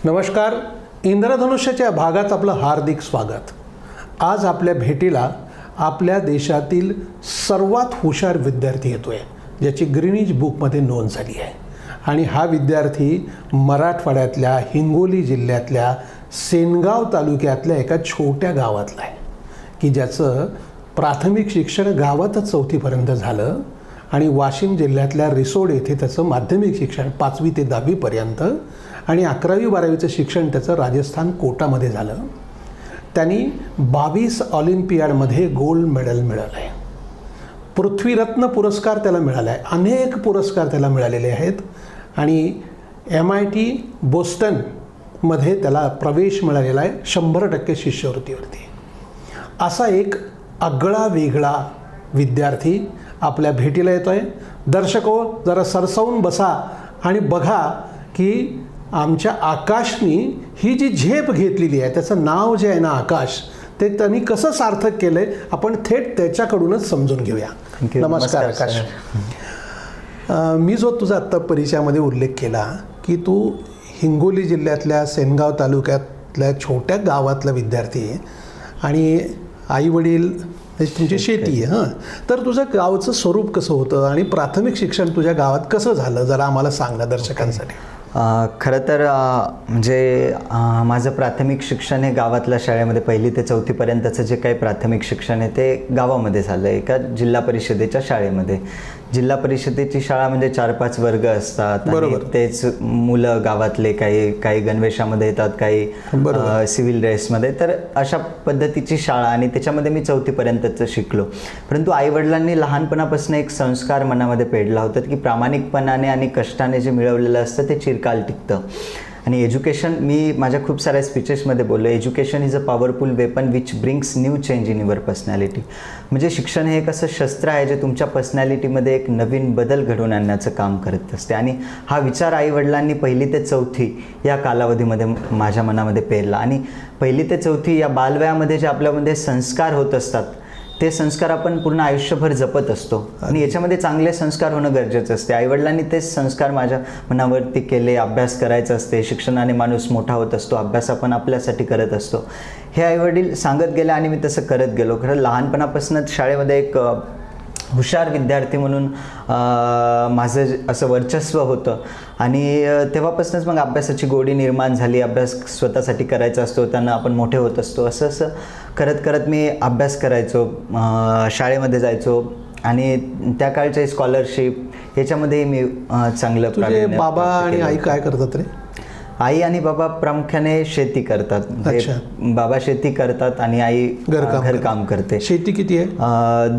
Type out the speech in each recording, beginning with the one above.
नमस्कार. इंद्रधनुष्याच्या भागात आपलं हार्दिक स्वागत. आज आपल्या भेटीला आपल्या देशातील सर्वात हुशार विद्यार्थी येतोय, ज्याची ग्रीनिज बुकमध्ये नोंद झाली आहे. आणि हा विद्यार्थी मराठवाड्यातल्या हिंगोली जिल्ह्यातल्या सेनगाव तालुक्यातल्या एका छोट्या गावातला आहे, की ज्याचं प्राथमिक शिक्षण गावातच 4थीपर्यंत झालं आणि वाशिम जिल्ह्यातल्या रिसोड येथे त्याचं माध्यमिक शिक्षण 5वी ते 10वीपर्यंत आणि 11वी-12वीचं शिक्षण त्याचं राजस्थान कोटामध्ये झालं. त्यांनी 22 ऑलिम्पियाडमध्ये गोल्ड मेडल मिळवलं आहे. पृथ्वीरत्न पुरस्कार त्याला मिळाला आहे. अनेक पुरस्कार त्याला मिळालेले आहेत आणि MIT बोस्टनमध्ये त्याला प्रवेश मिळालेला आहे 100% शिष्यवृत्तीवरती. असा एक आगळा वेगळा विद्यार्थी आपल्या भेटीला येतो आहे. दर्शको, जरा सरसावून बसा आणि बघा की आमच्या आकाशनी ही जी झेप घेतलेली आहे, त्याचं नाव जे आहे ना आकाश, ते त्यांनी कसं सार्थक केलं आहे आपण थेट त्याच्याकडूनच समजून घेऊया. नमस्कार आकाश. मी जो तुझा आत्ता परिचयामध्ये उल्लेख केला की तू हिंगोली जिल्ह्यातल्या सेनगाव तालुक्यातल्या छोट्या गावातला विद्यार्थी आहे आणि आईवडील तुमची शेती आहे. तर तुझं गावचं स्वरूप कसं होतं आणि प्राथमिक शिक्षण तुझ्या गावात कसं झालं, जरा आम्हाला सांग ना दर्शकांसाठी. खरं तर म्हणजे माझं प्राथमिक शिक्षण हे गावातल्या शाळेमध्ये 1ली ते 4थीपर्यंतचं जे काही प्राथमिक शिक्षण आहे ते गावामध्ये झालं, एका जिल्हा परिषदेच्या शाळेमध्ये. जिल्हा परिषदेची शाळा म्हणजे 4-5 वर्ग असतात. बरोबर. तेच मुलं गावातले काही गणवेशामध्ये येतात, काही सिव्हिल ड्रेसमध्ये. तर अशा पद्धतीची शाळा आणि त्याच्यामध्ये मी 4थीपर्यंतच शिकलो. परंतु आईवडिलांनी लहानपणापासून एक संस्कार मनामध्ये पेडला होता की प्रामाणिकपणाने आणि कष्टाने जे मिळवलेलं असतं ते चिरकाल टिकतं. आणि एज्युकेशन, मी माझ्या खूप साऱ्या स्पीचेसमध्ये बोललो, education is a powerful weapon which brings new change in your personality. म्हणजे शिक्षण हे एक असं शस्त्र आहे जे तुमच्या पर्सनॅलिटीमध्ये एक नवीन बदल घडवून आणण्याचं काम करत असते. आणि हा विचार आईवडिलांनी 1ली ते 4थी या कालावधीमध्ये माझ्या मनामध्ये पेरला. आणि 1ली ते 4थी या बालवयामध्ये जे आपल्यामध्ये संस्कार होत असतात ते संस्कार आपण पूर्ण आयुष्यभर जपत असतो आणि याच्यामध्ये चांगले संस्कार होणं गरजेचं असते. आईवडिलांनी तेच संस्कार माझ्या मनावरती केले. अभ्यास करायचा असते, शिक्षणाने माणूस मोठा होत असतो, अभ्यास आपण आपल्यासाठी करत असतो, हे आईवडील सांगत गेले आणि मी तसं करत गेलो. खरं लहानपणापासूनच शाळेमध्ये एक हुशार विद्यार्थी म्हणून माझं असं वर्चस्व होतं आणि तेव्हापासूनच मग अभ्यासाची गोडी निर्माण झाली. अभ्यास स्वतःसाठी करायचा असतो, त्यांना आपण मोठे होत असतो. असं करत करत मी अभ्यास करायचो, शाळेमध्ये जायचो आणि त्या काळच्या स्कॉलरशिप याच्यामध्ये मी चांगलं. तुझे बाबा आणि आई काय करतात रे? आई आणि बाबा प्रामुख्याने शेती करतात. बाबा शेती करतात आणि आई घरकाम करते. शेती किती आहे?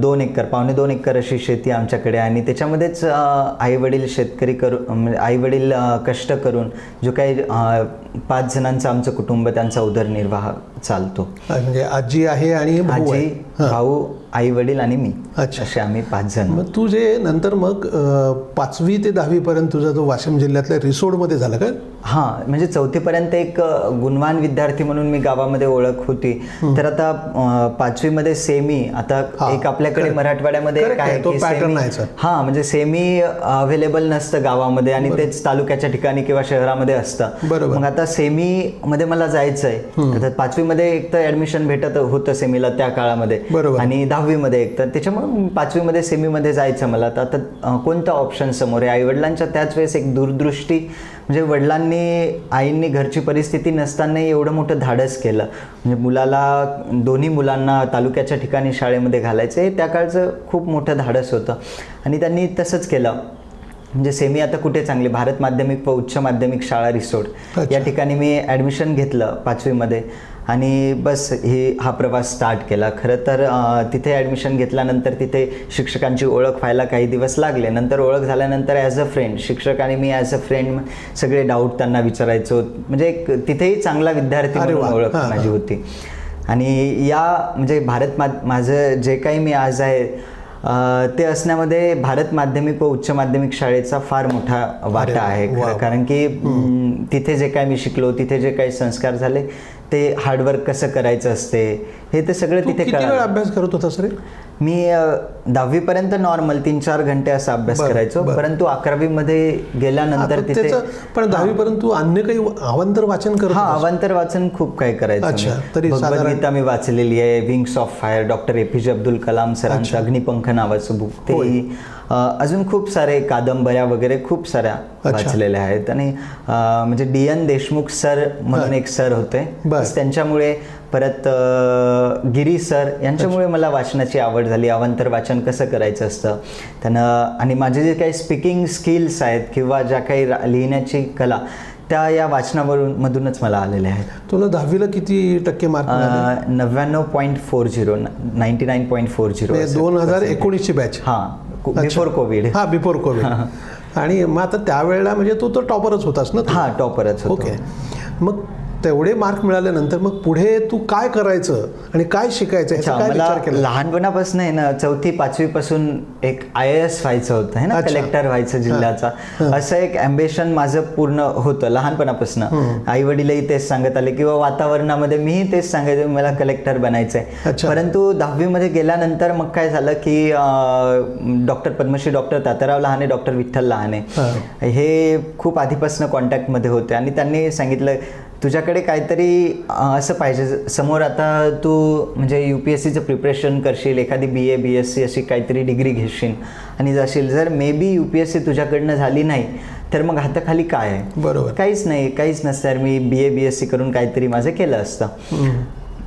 2 एकर, 2.25 एकर अशी शेती आमच्याकडे. आणि त्याच्यामध्येच आईवडील शेतकरी करून, आईवडील कष्ट करून जो काही 5 जणांचं आमचं कुटुंब, त्यांचा उदरनिर्वाह चालतो. म्हणजे आजी आहे आणि आजी, भाऊ, आई वडील आणि मी, असे आम्ही 5 जण. मग तू जे नंतर मग 5वी ते 10वीपर्यंत तुझा तो वाशिम जिल्ह्यातल्या रिसोडमध्ये झाला का? हां, म्हणजे 4थीपर्यंत एक गुणवान विद्यार्थी म्हणून मी गावामध्ये ओळख होती. तर आता 5वीमध्ये सेमी, आता एक आपल्याकडे मराठवाड्यामध्ये काय की सेमी, हां, म्हणजे सेमी अवेलेबल नसतं गावामध्ये आणि तेच तालुक्याच्या ठिकाणी किंवा शहरामध्ये असतं. मग आता सेमीमध्ये मला जायचं आहे. तर 5वीमध्ये एक तर ॲडमिशन भेटत होतं सेमीला त्या काळामध्ये आणि 10वीमध्ये एक. तर त्याच्यामुळे 5वीमध्ये सेमीमध्ये जायचं मला. तर आता कोणता ऑप्शन समोर आहे? आईवडिलांच्या त्याच वेळेस एक दूरदृष्टी, म्हणजे वडिलांनी, आईंनी घरची परिस्थिती नसतानाही एवढं मोठं धाडस केलं. म्हणजे दोन्ही मुलांना तालुक्याच्या ठिकाणी शाळेमध्ये घालायचं हे त्या काळचं खूप मोठं धाडस होतं आणि त्यांनी तसंच केलं. म्हणजे सेमी आता कुठे चांगली, भारत माध्यमिक व उच्च माध्यमिक शाळा रिसोड या ठिकाणी मी ॲडमिशन घेतलं 5वीमध्ये आणि बस हा प्रवास स्टार्ट केला. खरं तर तिथे ॲडमिशन घेतल्यानंतर तिथे शिक्षकांची ओळख व्हायला काही दिवस लागले. नंतर ओळख झाल्यानंतर ॲज अ फ्रेंड, शिक्षक आणि मी ॲज अ फ्रेंड सगळे डाऊट त्यांना विचारायचो. म्हणजे एक तिथेही चांगला विद्यार्थी म्हणून ओळख माझी होती. आणि म्हणजे माझं जे काही मी आज आहे ते असण्यामध्ये भारत माध्यमिक व उच्च माध्यमिक शाळेचा फार मोठा वाटा आहे. कारण की तिथे जे काय मी शिकलो, तिथे जे काही संस्कार झाले ते हार्डवर्क कसं करायचं असते हे ते सगळं तू तिथे किती वेळ अभ्यास करत होतास रे? मी 10वी पर्यंत नॉर्मल 3-4 घंटे असा अभ्यास करायचो, परंतु 11वी मध्ये गेल्यानंतर तिथे पण 10वी पर्यंत तू अन्य काही अवांतर वाचन करत हा अवांतर वाचन खूप काही करायचं. तरी भगवद्गीता मी वाचलेली आहे, wings of fire, doctor APJ Abdul Kalam सरांचं अग्निपंख नावाचं बुक, ते अजून खूप सारे कादंबऱ्या वगैरे खूप साऱ्या वाचलेल्या आहेत. आणि म्हणजे DN देशमुख सर म्हणून एक सर होते, त्यांच्यामुळे, परत गिरी सर यांच्यामुळे मला वाचनाची आवड झाली, अवांतर वाचन कसं करायचं असतं त्यानं. आणि माझे जे काही स्पीकिंग स्किल्स आहेत किंवा ज्या काही लिहिण्याची कला त्या या वाचनामधूनच मला आलेल्या आहेत. तुला 10वीला किती टक्के मार्क? 99.40, 99.40. 2019ची batch. Before COVID. Before COVID. आणि मग आता त्यावेळेला म्हणजे तू तर टॉपरच होतास ना? टॉपरच होतो. ओके. मग तेवढे मार्क मिळाल्यानंतर मग पुढे तू काय करायचं आणि काय शिकायचं ह्याचा काय विचार केला? लहानपणापासून आहे ना, 4थी-5वी पासून एक IAS व्हायचं होतं है ना, कलेक्टर व्हायचं जिल्ह्याचा, असं एक अँबिशन माझं पूर्ण होतं लहानपणापासून. आई वडीलही तेच सांगत आले किंवा वातावरणामध्ये मीही तेच सांगायचं मला कलेक्टर बनायचंय. परंतु 10वी मध्ये गेल्यानंतर मग काय झालं की doctor Padmashri doctor Tatyarao Lahane, doctor Vitthal Lahane हे खूप आधीपासून कॉन्टॅक्टमध्ये होते आणि त्यांनी सांगितलं तुझ्याकडे काहीतरी असं पाहिजे समोर, आता तू म्हणजे UPSCचं प्रिपरेशन करशील, एखादी BA BSc अशी काहीतरी डिग्री घेशील आणि जाशील, जर मे बी UPSC तुझ्याकडनं झाली नाही तर मग हाताखाली काय आहे? बरोबर, काहीच नसतं. मी BA BSc करून काहीतरी माझं केलं असतं.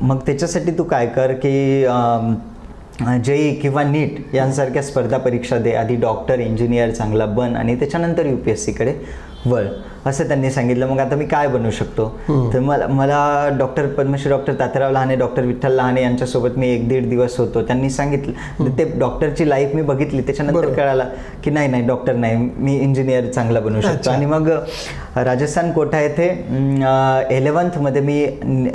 मग त्याच्यासाठी तू काय कर की JEE किंवा NEET यांसारख्या स्पर्धा परीक्षा दे, आधी डॉक्टर इंजिनियर चांगला बन आणि त्याच्यानंतर UPSCकडे वळ, असं त्यांनी सांगितलं. मग आता मी काय बनू शकतो? तर मला doctor Padmashri doctor Tatyarao Lahane, doctor Vitthal Lahane यांच्यासोबत मी 1-1.5 दिवस होतो. त्यांनी सांगितलं, ते डॉक्टरची लाईफ मी बघितली, त्याच्यानंतर कळालं की नाही डॉक्टर नाही, मी इंजिनियर चांगला बनू शकतो. आणि मग राजस्थान कोटा येथे 11th मध्ये मी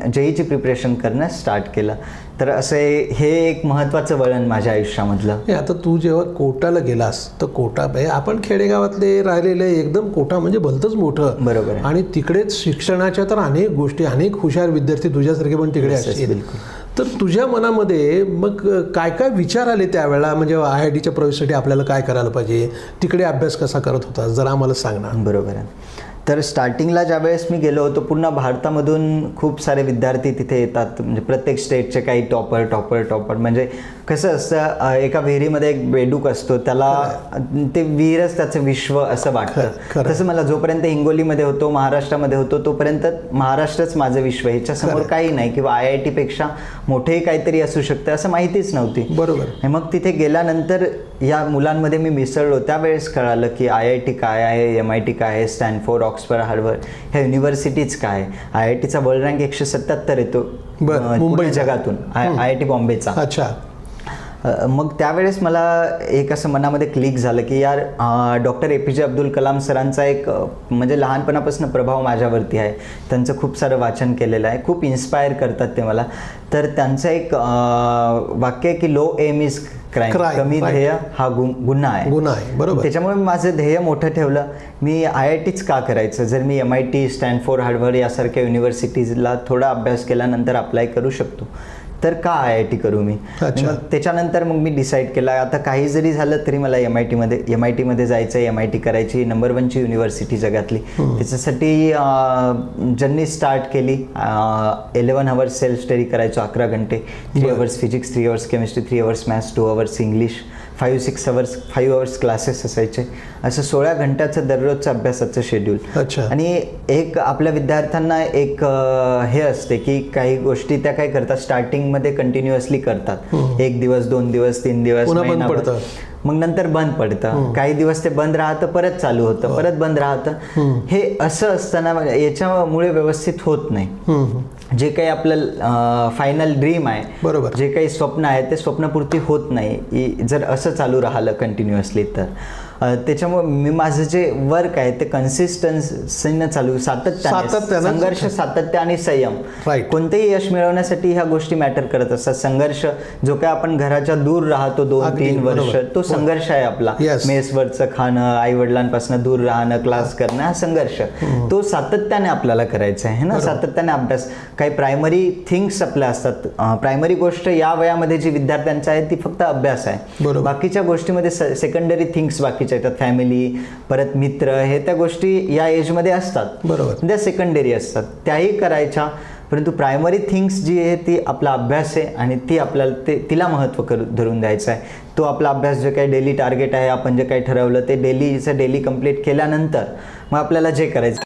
JEEची प्रिपरेशन करणं स्टार्ट केलं. तर असे हे एक महत्त्वाचं वळण माझ्या आयुष्यामधलं. आता तू जेव्हा कोटाला गेलास तर कोटा आपण खेडेगावातले राहिलेले, एकदम कोटा म्हणजे भलतंच मोठं. बरोबर. आणि तिकडेच शिक्षणाच्या तर अनेक गोष्टी, अनेक हुशार विद्यार्थी तुझ्यासारखे पण तिकडे असतील. तर तुझ्या मनामध्ये मग काय काय विचार आले त्यावेळेला? म्हणजे IITच्या प्रवेशासाठी आपल्याला काय करायला पाहिजे, तिकडे अभ्यास कसा करत होता, जरा आम्हाला सांग ना. बरोबर आहे. तर स्टार्टिंगला ज्यावेळेस मी गेलो होतो, पूर्ण भारतामधून खूप सारे विद्यार्थी तिथे येतात, म्हणजे प्रत्येक स्टेटचे काही टॉपर म्हणजे कसं असतं, एका विहिरीमध्ये एक बेडूक असतो, त्याला ते विहीरच त्याचं विश्व असं वाटतं. तसं मला जोपर्यंत हिंगोलीमध्ये होतो, महाराष्ट्रामध्ये होतो, तोपर्यंत महाराष्ट्रच माझं विश्व, ह्याच्यासमोर काही नाही, किंवा IIT पेक्षा मोठेही काहीतरी असू शकतं असं माहितीच नव्हती. बरोबर. मग तिथे गेल्यानंतर या मुलांमध्ये मी मिसळलो, त्यावेळेस कळालं की IIT काय आहे, MIT काय आहे, स्टॅनफोर्ड, ऑक्सफर्ड, हार्वर्ड ह्या युनिव्हर्सिटीज काय. IITचा वर्ल्ड रँक 177 येतो मुंबई जगातून, IIT बॉम्बेचा. अच्छा. मग त्यावेळेस मला एक असं मनामध्ये क्लिक झालं की यार, डॉक्टर APJ अब्दुल कलाम सरांचा एक म्हणजे लहानपणापासून प्रभाव माझ्यावरती आहे. त्यांचं खूप सारं वाचन केलेलं आहे, खूप इन्स्पायर करतात ते मला. तर त्यांचं एक वाक्य आहे की लो एम इज क्राईम, कमी ध्येय हा गुन्हा आहे. बरोबर. त्याच्यामुळे माझं ध्येय मोठं ठेवलं. मी IITच का करायचं, जर मी MIT, स्टॅनफोर्ड, हार्वर्ड यासारख्या युनिव्हर्सिटीजला थोडा अभ्यास केल्यानंतर अप्लाय करू शकतो, तर का IIT करू मी? मग त्याच्यानंतर मी डिसाईड केला, आता काही जरी झालं तरी मला MIT मध्ये जायचं, MIT करायची, नंबर 1ची युनिव्हर्सिटी जगातली. त्याच्यासाठी ज्यांनी स्टार्ट केली, 11 आवर्स सेल्फ स्टडी करायचो, 11 घंटे, 3 hours physics, 3 hours chemistry, 3 hours maths, 2 hours English, 5 hours classes असायचे. असं 16 घंट्याचं दररोजचं अभ्यासाचं शेड्यूल. आणि एक आपल्या विद्यार्थ्यांना एक हे असते की काही गोष्टी त्या काय करतात, स्टार्टिंगमध्ये कंटिन्युअसली करतात, 1 दिवस, 2 दिवस, 3 दिवस, मग नंतर बंद पडतं, काही दिवस ते बंद राहतं, परत चालू होतं, परत बंद राहतं. हे असं असताना याच्यामुळे व्यवस्थित होत नाही. जे काही आपलं फायनल ड्रीम आहे, बरोबर, जे काही स्वप्न आहे ते स्वप्नपूर्ती होत नाही जर असं चालू राहिलं कंटिन्युअसली. तर त्याच्यामुळे माझं जे वर्क आहे ते कन्सिस्टन्सीनं चालू, सातत्यानं संघर्ष, सातत्य आणि संयम. Right. कोणतेही यश मिळवण्यासाठी ह्या गोष्टी मॅटर करत असतात. संघर्ष जो काय आपण घराच्या दूर राहतो 2-3 वर्ष, बरोबर. तो संघर्ष आहे आपला. Yes. मेसवरचं खाणं, आई वडिलांपासून दूर राहणं, क्लास करणं, हा संघर्ष तो सातत्याने आपल्याला करायचा आहे ना. सातत्याने अभ्यास. काही प्रायमरी थिंग्स आपल्या असतात. प्रायमरी गोष्ट या वयामध्ये जी विद्यार्थ्यांची आहे ती फक्त अभ्यास आहे. बरोबर. बाकीच्या गोष्टीमध्ये सेकंडरी थिंग्स बाकीच्या येतात. फॅमिली, परत मित्र, हे त्या गोष्टी या एजमध्ये असतात. बरोबर. त्या सेकंडरी असतात, त्याही करायच्या. परंतु प्रायमरी थिंग्स जी आहे ती आपला अभ्यास आहे आणि ती आपल्याला तिला महत्त्व धरून द्यायचं आहे. तो आपला अभ्यास जे काही डेली टार्गेट आहे, आपण जे काही ठरवलं ते डेली कंप्लीट केल्यानंतर मग आपल्याला जे करायचं